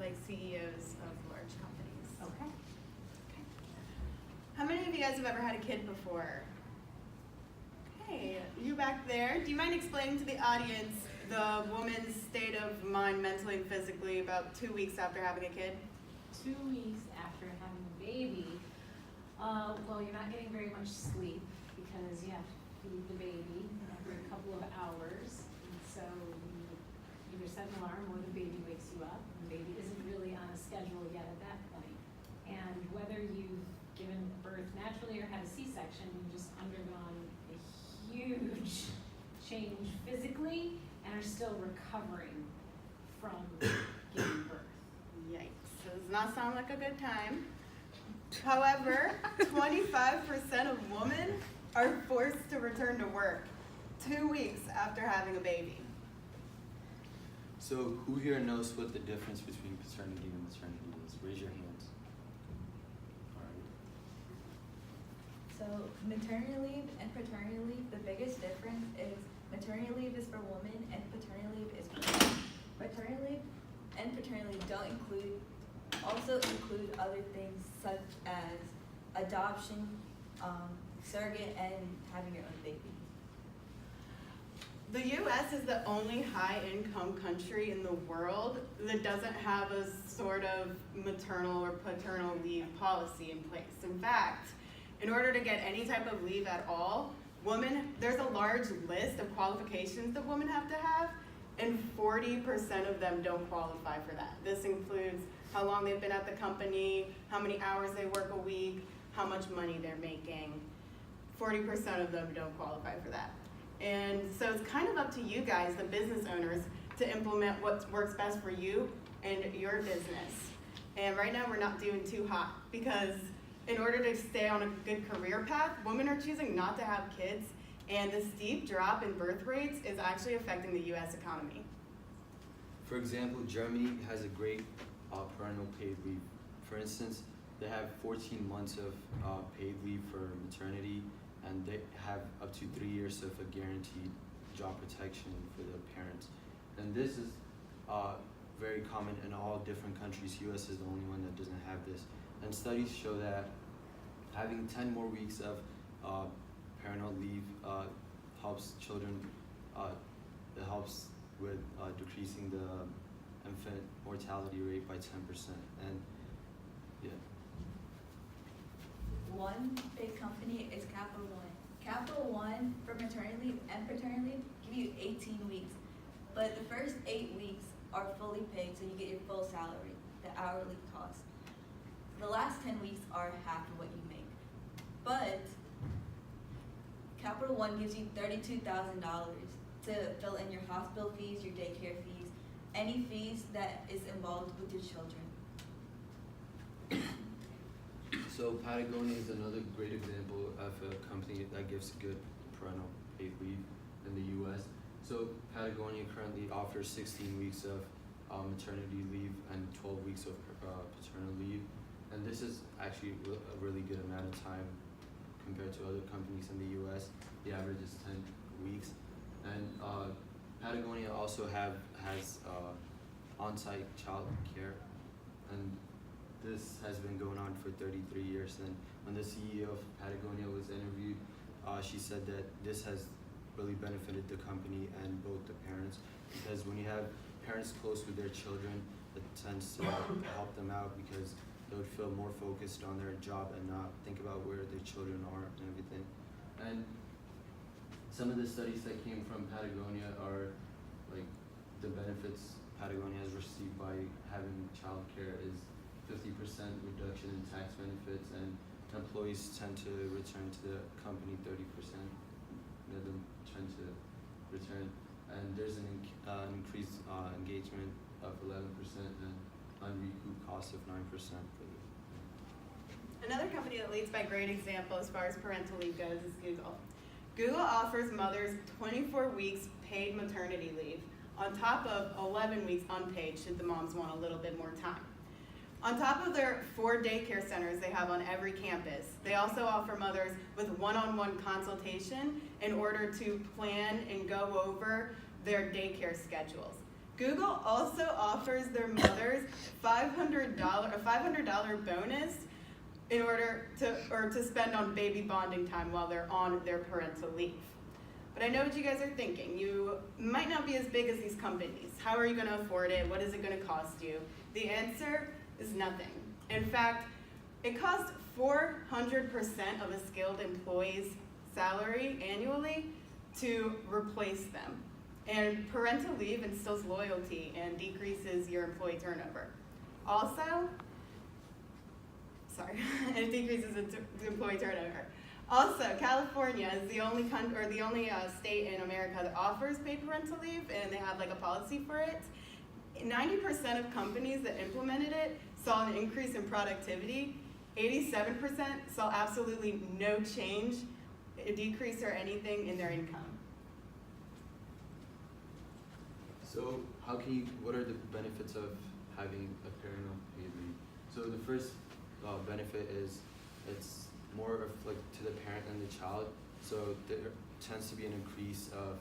like CEOs of large companies. Okay. How many of you guys have ever had a kid before? Okay, you back there. Do you mind explaining to the audience the woman's state of mind mentally and physically about 2 weeks after having a kid? 2 weeks after having a baby, well, you're not getting very much sleep because you have to feed the baby every couple of hours. And so you either set an alarm or the baby wakes you up. The baby isn't really on a schedule yet at that point. And whether you've given birth naturally or had a C-section, you've just undergone a huge change physically and are still recovering from giving birth. Yikes, does not sound like a good time. However, 25% of women are forced to return to work 2 weeks after having a baby. So who here knows what the difference between paternity and maternity is? Raise your hands. All right. So maternity leave and paternity leave, the biggest difference is maternity leave is for women and paternity leave is for men. Maternity leave and paternity leave don't include other things such as adoption, surrogate, and having your own baby. The U.S. is the only high-income country in the world that doesn't have a sort of maternal or paternal leave policy in place. In fact, in order to get any type of leave at all, there's a large list of qualifications that women have to have, and 40% of them don't qualify for that. This includes how long they've been at the company, how many hours they work a week, how much money they're making. 40% of them don't qualify for that. And so it's kind of up to you guys, the business owners, to implement what works best for you and your business. And right now we're not doing too hot because in order to stay on a good career path, women are choosing not to have kids, and the steep drop in birth rates is actually affecting the U.S. economy. For example, Germany has a great parental paid leave. For instance, they have 14 months of paid leave for maternity, and they have up to 3 years of a guaranteed job protection for the parents. And this is very common in all different countries. US is the only one that doesn't have this. And studies show that having 10 more weeks of parental leave helps children, it helps with decreasing the infant mortality rate by 10%. And yeah. One big company is Capital One. Capital One for maternity leave and paternity leave give you 18 weeks, but the first 8 weeks are fully paid, so you get your full salary, the hourly cost. The last 10 weeks are half of what you make, but Capital One gives you $32,000 to fill in your hospital fees, your daycare fees, any fees that is involved with your children. So Patagonia is another great example of a company that gives good parental paid leave in the U.S. So Patagonia currently offers 16 weeks of maternity leave and 12 weeks of paternal leave. And this is actually a really good amount of time compared to other companies in the U.S. The average is 10 weeks. And Patagonia also has on-site child care, and this has been going on for 33 years. And when the CEO of Patagonia was interviewed, she said that this has really benefited the company and both the parents, because when you have parents close with their children, it tends to help them out because they would feel more focused on their job and not think about where their children are and everything. And some of the studies that came from Patagonia are like the benefits Patagonia has received by having childcare is 50% reduction in tax benefits, and employees tend to return to the company 30%. Them tend to return, and there's an increased engagement of 11% and unrecouped cost of 9% for the. Another company that leads by great example as far as parental leave goes is Google. Google offers mothers 24 weeks paid maternity leave on top of 11 weeks unpaid should the moms want a little bit more time. On top of their 4 daycare centers they have on every campus, they also offer mothers with one-on-one consultation in order to plan and go over their daycare schedules. Google also offers their mothers a $500 bonus in order to spend on baby bonding time while they're on their parental leave. But I know what you guys are thinking. You might not be as big as these companies. How are you going to afford it? What is it going to cost you? The answer is nothing. In fact, it costs 400% of a skilled employee's salary annually to replace them. And parental leave instills loyalty and decreases your employee turnover. Also, it decreases the employee turnover. Also, California is the only state in America that offers paid parental leave, and they have like a policy for it. 90% of companies that implemented it saw an increase in productivity. 87% saw absolutely no change, a decrease or anything in their income. So what are the benefits of having a parental paid leave? So the first benefit is it's more of like to the parent and the child. So there tends to be an increase of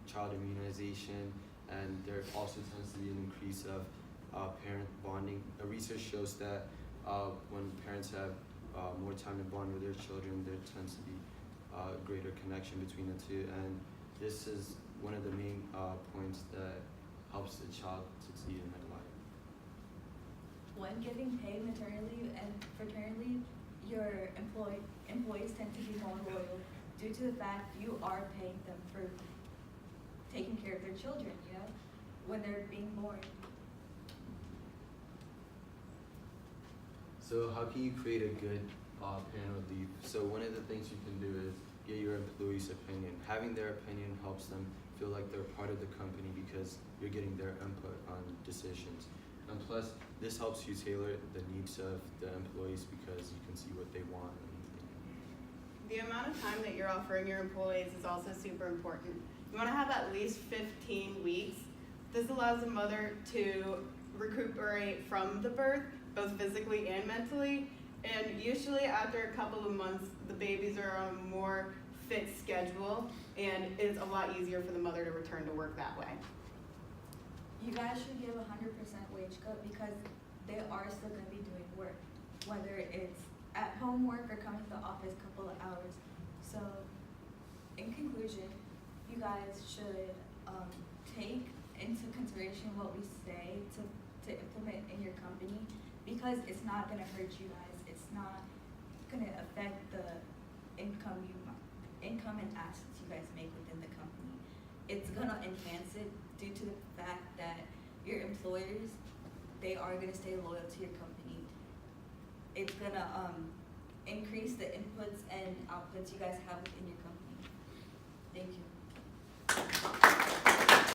child immunization, and there also tends to be an increase of parent bonding. Research shows that when parents have more time to bond with their children, there tends to be a greater connection between the two, and this is one of the main points that helps the child succeed in their life. When giving paid maternity leave and paternity leave, your employees tend to be more loyal due to the fact you are paying them for taking care of their children, you know, when they're being born. So how can you create a good parental leave? So one of the things you can do is get your employees' opinion. Having their opinion helps them feel like they're part of the company because you're getting their input on decisions. And plus, this helps you tailor the needs of the employees because you can see what they want. The amount of time that you're offering your employees is also super important. You want to have at least 15 weeks. This allows the mother to recuperate from the birth, both physically and mentally. And usually after a couple of months, the babies are on a more fit schedule, and it's a lot easier for the mother to return to work that way. You guys should give 100% wage cut because they are still going to be doing work, whether it's at home work or coming to the office a couple of hours. So, in conclusion, you guys should take into consideration what we say to implement in your company, because it's not going to hurt you guys. It's not going to affect the income and assets you guys make within the company. It's going to enhance it due to the fact that your employers, they are going to stay loyal to your company. It's going to increase the inputs and outputs you guys have within your company.